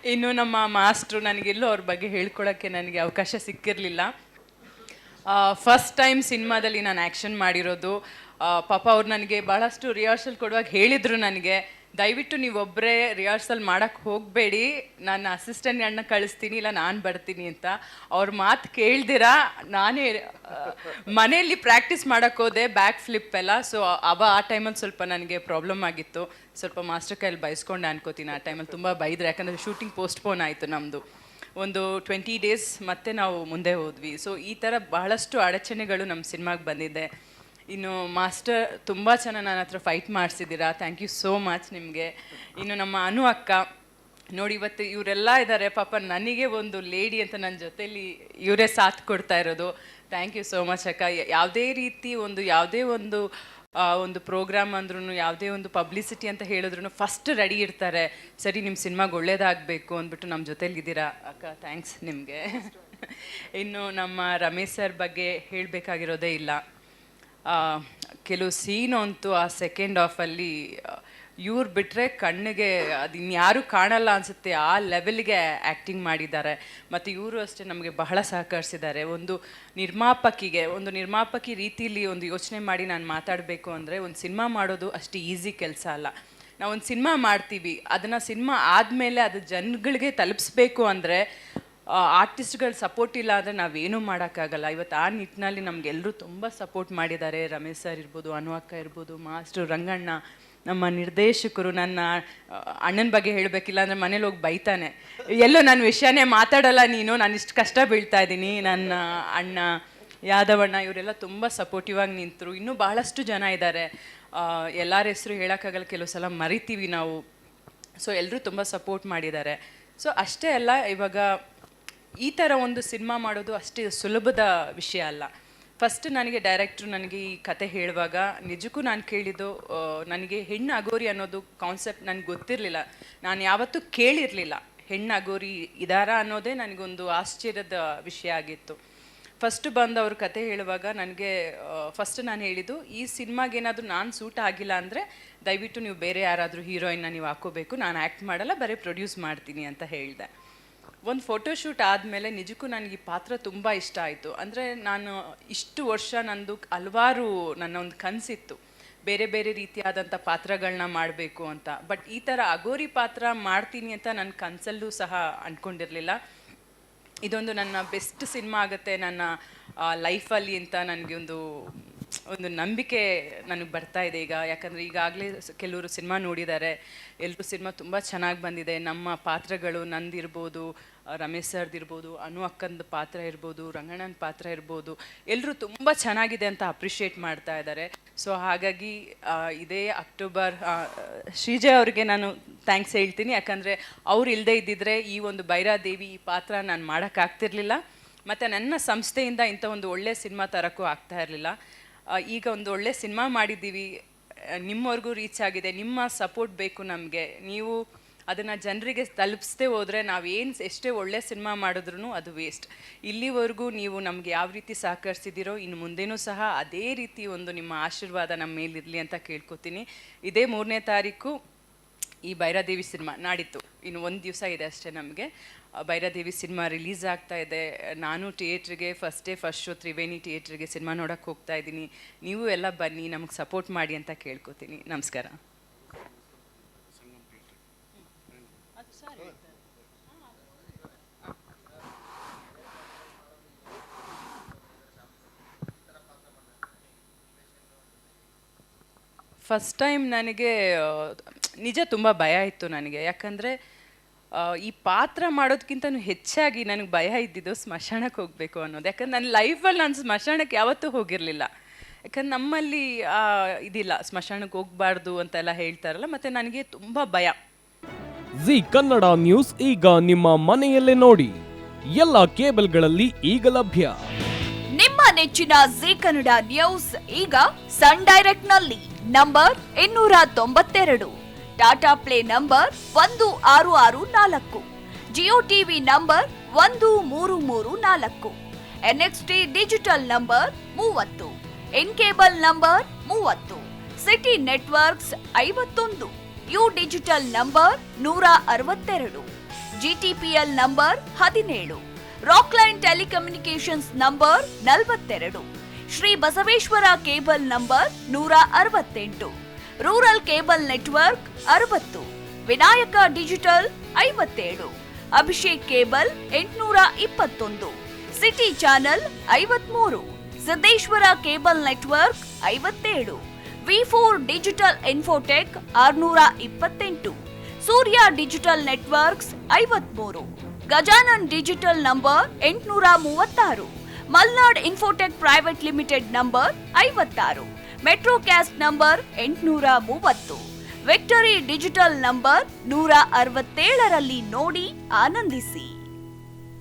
ಇನ್ನು ನಮ್ಮ ಮಾಸ್ಟ್ರು ನನಗೆಲ್ಲೂ ಅವ್ರ ಬಗ್ಗೆ ಹೇಳ್ಕೊಳಕ್ಕೆ ನನಗೆ ಅವಕಾಶ ಸಿಕ್ಕಿರಲಿಲ್ಲ. ಫಸ್ಟ್ ಟೈಮ್ ಸಿನಿಮಾದಲ್ಲಿ ನಾನು ಆ್ಯಕ್ಷನ್ ಮಾಡಿರೋದು. ಪಾಪ ಅವ್ರು ನನಗೆ ಭಾಳಷ್ಟು ರಿಹರ್ಸಲ್ ಕೊಡುವಾಗ ಹೇಳಿದರು ನನಗೆ, ದಯವಿಟ್ಟು ನೀವೊಬ್ಬರೇ ರಿಹರ್ಸಲ್ ಮಾಡೋಕ್ಕೆ ಹೋಗಬೇಡಿ, ನಾನು ಅಸಿಸ್ಟೆಂಟ್ಗಳನ್ನ ಕಳಿಸ್ತೀನಿ, ಇಲ್ಲ ನಾನು ಬರ್ತೀನಿ ಅಂತ. ಅವ್ರ ಮಾತು ಕೇಳ್ದಿರಾ ನಾನೇ ಮನೆಯಲ್ಲಿ ಪ್ರಾಕ್ಟೀಸ್ ಮಾಡೋಕ್ಕೆ ಹೋದೆ, ಬ್ಯಾಕ್ ಫ್ಲಿಪ್ ಎಲ್ಲ. ಸೊ ಆ ಟೈಮಲ್ಲಿ ಸ್ವಲ್ಪ ನನಗೆ ಪ್ರಾಬ್ಲಮ್ ಆಗಿತ್ತು. ಸ್ವಲ್ಪ ಮಾಸ್ಟರ್ ಕೈಯಲ್ಲಿ ಬಯಸ್ಕೊಂಡೆ ಅನ್ಕೋತೀನಿ. ಆ ಟೈಮಲ್ಲಿ ತುಂಬ ಬೈದರು, ಯಾಕಂದರೆ ಶೂಟಿಂಗ್ ಪೋಸ್ಟ್ಪೋನ್ ಆಯಿತು ನಮ್ಮದು ಒಂದು 20 days, ಮತ್ತೆ ನಾವು ಮುಂದೆ ಹೋದ್ವಿ. ಸೊ ಈ ಥರ ಬಹಳಷ್ಟು ಅಡಚಣೆಗಳು ನಮ್ಮ ಸಿನಿಮಾಗೆ ಬಂದಿದೆ. ಇನ್ನು ಮಾಸ್ಟರ್ ತುಂಬ ಚೆನ್ನಾಗಿ ನನ್ನ ಹತ್ರ ಫೈಟ್ ಮಾಡಿಸಿದ್ದೀರಾ, ಥ್ಯಾಂಕ್ ಯು ಸೋ ಮಚ್ ನಿಮಗೆ. ಇನ್ನು ನಮ್ಮ ಅನು ಅಕ್ಕ ನೋಡಿ, ಇವತ್ತು ಇವರೆಲ್ಲ ಇದ್ದಾರೆ, ಪಾಪ ನನಗೆ ಒಂದು ಲೇಡಿ ಅಂತ ನನ್ನ ಜೊತೇಲಿ ಇವರೇ ಸಾಥ್ ಕೊಡ್ತಾ ಇರೋದು. ಥ್ಯಾಂಕ್ ಯು ಸೋ ಮಚ್ ಅಕ್ಕ. ಯಾವುದೇ ರೀತಿ ಯಾವುದೇ ಒಂದು ಪ್ರೋಗ್ರಾಮ್ ಅಂದ್ರೂ, ಯಾವುದೇ ಒಂದು ಪಬ್ಲಿಸಿಟಿ ಅಂತ ಹೇಳಿದ್ರು ಫಸ್ಟ್ ರೆಡಿ ಇರ್ತಾರೆ, ಸರಿ ನಿಮ್ಮ ಸಿನಿಮಾಗೆ ಒಳ್ಳೇದಾಗಬೇಕು ಅಂದ್ಬಿಟ್ಟು ನಮ್ಮ ಜೊತೇಲಿ ಇದ್ದೀರಾ ಅಕ್ಕ, ಥ್ಯಾಂಕ್ಸ್ ನಿಮಗೆ. ಇನ್ನು ನಮ್ಮ ರಮೇಶ್ ಸರ್ ಬಗ್ಗೆ ಹೇಳಬೇಕಾಗಿರೋದೇ ಇಲ್ಲ. ಕೆಲವು ಸೀನು ಅಂತೂ ಆ ಸೆಕೆಂಡ್ ಹಾಫಲ್ಲಿ ಇವ್ರು ಬಿಟ್ಟರೆ ಕಣ್ಣಿಗೆ ಅದು ಇನ್ಯಾರೂ ಕಾಣಲ್ಲ ಅನಿಸುತ್ತೆ, ಆ ಲೆವೆಲ್ಗೆ ಆ್ಯಕ್ಟಿಂಗ್ ಮಾಡಿದ್ದಾರೆ. ಮತ್ತು ಇವರು ಅಷ್ಟೇ ನಮಗೆ ಬಹಳ ಸಹಕರಿಸಿದ್ದಾರೆ. ಒಂದು ನಿರ್ಮಾಪಕಿ ರೀತಿಯಲ್ಲಿ ಒಂದು ಯೋಚನೆ ಮಾಡಿ ನಾನು ಮಾತಾಡಬೇಕು ಅಂದರೆ, ಒಂದು ಸಿನಿಮಾ ಮಾಡೋದು ಅಷ್ಟು ಈಸಿ ಕೆಲಸ ಅಲ್ಲ. ನಾವು ಒಂದು ಸಿನಿಮಾ ಮಾಡ್ತೀವಿ, ಅದನ್ನು ಸಿನಿಮಾ ಆದಮೇಲೆ ಅದು ಜನಗಳಿಗೆ ತಲುಪಿಸ್ಬೇಕು ಅಂದರೆ ಆರ್ಟಿಸ್ಟ್ಗಳ ಸಪೋರ್ಟ್ ಇಲ್ಲ ಅಂದರೆ ನಾವೇನೂ ಮಾಡೋಕ್ಕಾಗಲ್ಲ. ಇವತ್ತು ಆ ನಿಟ್ಟಿನಲ್ಲಿ ನಮಗೆಲ್ಲರೂ ತುಂಬ ಸಪೋರ್ಟ್ ಮಾಡಿದ್ದಾರೆ. ರಮೇಶ್ ಸರ್ ಇರ್ಬೋದು, ಅನು ಅಕ್ಕ ಇರ್ಬೋದು, ಮಾಸ್ಟ್ರು ರಂಗಣ್ಣ, ನಮ್ಮ ನಿರ್ದೇಶಕರು. ನನ್ನ ಅಣ್ಣನ ಬಗ್ಗೆ ಹೇಳಬೇಕಿಲ್ಲ ಅಂದರೆ ಮನೇಲಿ ಹೋಗಿ ಬೈತಾನೆ, ಎಲ್ಲೋ ನನ್ನ ವಿಷಯನೇ ಮಾತಾಡಲ್ಲ ನೀನು, ನಾನು ಇಷ್ಟು ಕಷ್ಟ ಬೀಳ್ತಾ ಇದ್ದೀನಿ. ನನ್ನ ಅಣ್ಣ ಯಾದವಣ್ಣ ಇವರೆಲ್ಲ ತುಂಬ ಸಪೋರ್ಟಿವ್ ಆಗಿ ನಿಂತರು. ಇನ್ನೂ ಭಾಳಷ್ಟು ಜನ ಇದ್ದಾರೆ, ಎಲ್ಲರ ಹೆಸರು ಹೇಳೋಕ್ಕಾಗಲ್ಲ, ಕೆಲವು ಸಲ ಮರಿತೀವಿ ನಾವು. ಸೊ ಎಲ್ಲರೂ ತುಂಬ ಸಪೋರ್ಟ್ ಮಾಡಿದ್ದಾರೆ. ಸೊ ಅಷ್ಟೇ ಅಲ್ಲ, ಇವಾಗ ಈ ಥರ ಒಂದು ಸಿನಿಮಾ ಮಾಡೋದು ಅಷ್ಟೇ ಸುಲಭದ ವಿಷಯ ಅಲ್ಲ. ಫಸ್ಟ್ ಡೈರೆಕ್ಟ್ರು ನನಗೆ ಈ ಕತೆ ಹೇಳುವಾಗ ನಿಜಕ್ಕೂ ನಾನು ಕೇಳಿದ್ದು, ನನಗೆ ಹೆಣ್ಣು ಅಗೋರಿ ಅನ್ನೋದು ಕಾನ್ಸೆಪ್ಟ್ ನನಗೆ ಗೊತ್ತಿರಲಿಲ್ಲ, ನಾನು ಯಾವತ್ತೂ ಕೇಳಿರಲಿಲ್ಲ. ಹೆಣ್ಣು ಅಗೋರಿ ಇದಾರ ಅನ್ನೋದೇ ನನಗೊಂದು ಆಶ್ಚರ್ಯದ ವಿಷಯ ಆಗಿತ್ತು. ಫಸ್ಟ್ ಬಂದು ಅವ್ರ ಕತೆ ಹೇಳುವಾಗ ನನಗೆ ಫಸ್ಟ್ ನಾನು ಹೇಳಿದ್ದು, ಈ ಸಿನಿಮಾಗೇನಾದರೂ ನಾನು ಸೂಟ್ ಆಗಿಲ್ಲ ಅಂದರೆ ದಯವಿಟ್ಟು ನೀವು ಬೇರೆ ಯಾರಾದರೂ ಹೀರೋಯಿನ್ನ ನೀವು ಹಾಕೋಬೇಕು, ನಾನು ಆ್ಯಕ್ಟ್ ಮಾಡಲ್ಲ, ಬರೀ ಪ್ರೊಡ್ಯೂಸ್ ಮಾಡ್ತೀನಿ ಅಂತ ಹೇಳಿದೆ. ಒಂದು ಫೋಟೋಶೂಟ್ ಆದಮೇಲೆ ನಿಜಕ್ಕೂ ನನಗೆ ಈ ಪಾತ್ರ ತುಂಬ ಇಷ್ಟ ಆಯಿತು. ಅಂದರೆ ನಾನು ಇಷ್ಟು ವರ್ಷ ಹಲವಾರು ನನ್ನ ಒಂದು ಕನಸಿತ್ತು, ಬೇರೆ ಬೇರೆ ರೀತಿಯಾದಂಥ ಪಾತ್ರಗಳನ್ನ ಮಾಡಬೇಕು ಅಂತ. ಬಟ್ ಈ ಥರ ಅಗೋರಿ ಪಾತ್ರ ಮಾಡ್ತೀನಿ ಅಂತ ನನ್ನ ಕನಸಲ್ಲೂ ಸಹ ಅಂದ್ಕೊಂಡಿರಲಿಲ್ಲ. ಇದೊಂದು ನನ್ನ ಬೆಸ್ಟ್ ಸಿನಿಮಾ ಆಗುತ್ತೆ ನನ್ನ ಲೈಫಲ್ಲಿ ಅಂತ ನನಗೆ ಒಂದು ನಂಬಿಕೆ ನನಗೆ ಬರ್ತಾ ಇದೆ ಈಗ. ಯಾಕಂದರೆ ಈಗಾಗಲೇ ಕೆಲವರು ಸಿನಿಮಾ ನೋಡಿದ್ದಾರೆ, ಎಲ್ಲರೂ ಸಿನಿಮಾ ತುಂಬ ಚೆನ್ನಾಗಿ ಬಂದಿದೆ. ನಮ್ಮ ಪಾತ್ರಗಳು ನಂದಿರ್ಬೋದು, ರಮೇಶ್ ಸರ್ದಿರ್ಬೋದು, ಅನು ಅಕ್ಕಂದು ಪಾತ್ರ ಇರ್ಬೋದು, ರಂಗಣ್ಣನ ಪಾತ್ರ ಇರ್ಬೋದು, ಎಲ್ಲರೂ ತುಂಬ ಚೆನ್ನಾಗಿದೆ ಅಂತ ಅಪ್ರಿಷಿಯೇಟ್ ಮಾಡ್ತಾ ಇದ್ದಾರೆ. ಸೊ ಹಾಗಾಗಿ ಇದೇ ಅಕ್ಟೋಬರ್ ಶ್ರೀಜಯ್ ಅವ್ರಿಗೆ ನಾನು ಥ್ಯಾಂಕ್ಸ್ ಹೇಳ್ತೀನಿ. ಯಾಕಂದರೆ ಅವ್ರು ಇಲ್ಲದೇ ಇದ್ದಿದ್ರೆ ಈ ಒಂದು ಭೈರಾದೇವಿ ಈ ಪಾತ್ರ ನಾನು ಮಾಡೋಕ್ಕಾಗ್ತಿರ್ಲಿಲ್ಲ, ಮತ್ತು ನನ್ನ ಸಂಸ್ಥೆಯಿಂದ ಇಂಥ ಒಂದು ಒಳ್ಳೆಯ ಸಿನಿಮಾ ತರೋಕ್ಕೂ ಆಗ್ತಾ ಇರಲಿಲ್ಲ. ಈಗ ಒಂದು ಒಳ್ಳೆ ಸಿನಿಮಾ ಮಾಡಿದ್ದೀವಿ, ನಿಮ್ಮವರೆಗೂ ರೀಚ್ ಆಗಿದೆ, ನಿಮ್ಮ ಸಪೋರ್ಟ್ ಬೇಕು ನಮಗೆ. ನೀವು ಅದನ್ನು ಜನರಿಗೆ ತಲುಪಿಸದೆ ಹೋದರೆ ಎಷ್ಟೇ ಒಳ್ಳೆ ಸಿನಿಮಾ ಮಾಡಿದ್ರೂ ಅದು ವೇಸ್ಟ್. ಇಲ್ಲಿವರೆಗೂ ನೀವು ನಮಗೆ ಯಾವ ರೀತಿ ಸಹಕರಿಸಿದ್ದೀರೋ ಇನ್ನು ಮುಂದೇನೂ ಸಹ ಅದೇ ರೀತಿ ಒಂದು ನಿಮ್ಮ ಆಶೀರ್ವಾದ ನಮ್ಮ ಮೇಲಿರಲಿ ಅಂತ ಕೇಳ್ಕೊತೀನಿ. ಇದೇ 3ನೇ ತಾರೀಕು ಈ ಭೈರಾದೇವಿ ಸಿನಿಮಾ, ನಾಡಿತ್ತು, ಇನ್ನು ಒಂದು ದಿವಸ ಇದೆ ಅಷ್ಟೇ ನಮಗೆ. ಭೈರಾದೇವಿ ಸಿನಿಮಾ ರಿಲೀಸ್ ಆಗ್ತಾ ಇದೆ. ನಾನು ಥಿಯೇಟ್ರಿಗೆ ಫಸ್ಟ್ ಶೋ ತ್ರಿವೇಣಿ ಥಿಯೇಟ್ರಿಗೆ ಸಿನಿಮಾ ನೋಡೋಕ್ಕೆ ಹೋಗ್ತಾ ಇದ್ದೀನಿ. ನೀವು ಎಲ್ಲ ಬನ್ನಿ, ನಮಗೆ ಸಪೋರ್ಟ್ ಮಾಡಿ ಅಂತ ಕೇಳ್ಕೊತೀನಿ. ನಮಸ್ಕಾರ. ಫಸ್ಟ್ ಟೈಮ್ ನನಗೆ ನಿಜ ತುಂಬ ಭಯ ಇತ್ತು ನನಗೆ. ಯಾಕಂದರೆ ಈ ಪಾತ್ರ ಮಾಡೋದಕ್ಕಿಂತನೂ ಹೆಚ್ಚಾಗಿ ನನಗೆ ಭಯ ಇದ್ದಿದ್ದು ಸ್ಮಶಾನಕ್ಕೆ ಹೋಗಬೇಕು ಅನ್ನೋದು. ಯಾಕಂದ್ರೆ ನನ್ನ ಲೈಫಲ್ಲಿ ನಾನು ಸ್ಮಶಾನಕ್ಕೆ ಯಾವತ್ತೂ ಹೋಗಿರಲಿಲ್ಲ. ಯಾಕಂದ್ರೆ ನಮ್ಮಲ್ಲಿ ಇದಿಲ್ಲ, ಸ್ಮಶಾನಕ್ಕೆ ಹೋಗಬಾರ್ದು ಅಂತೆಲ್ಲ ಹೇಳ್ತಾರಲ್ಲ, ಮತ್ತು ನನಗೆ ತುಂಬ ಭಯ. ಜಿ ಕನ್ನಡ ನ್ಯೂಸ್ ಈಗ ನಿಮ್ಮ ಮನೆಯಲ್ಲೇ ನೋಡಿ, ಎಲ್ಲ ಕೇಬಲ್ಗಳಲ್ಲಿ ಈಗ ಲಭ್ಯ. ನಿಮ್ಮ ನೆಚ್ಚಿನ ಜಿ ಕನ್ನಡ ನ್ಯೂಸ್ ಈಗ ಸನ್ ಡೈರೆಕ್ಟ್ ನಲ್ಲಿ number 292, Tata play number 1664, Jio TV number 1334, NXT digital number 30, in cable number 30, city networks 51, U digital number 162. GTPL number 17, Rockline telecommunications number 42, Shri Basaveshwara cable number 168, rural cable network 60, Vinayaka digital 57, Abhishek cable 821, city channel 53, Siddeshwara cable network 57, V4 digital Infotech 628, Surya digital networks 53, Gajanan digital number 836, Malnad Infotech Private Limited number 56, Metrocast number 830, Victory Digital number 167ರಲ್ಲಿ ನೋಡಿ ಆನಂದಿಸಿ.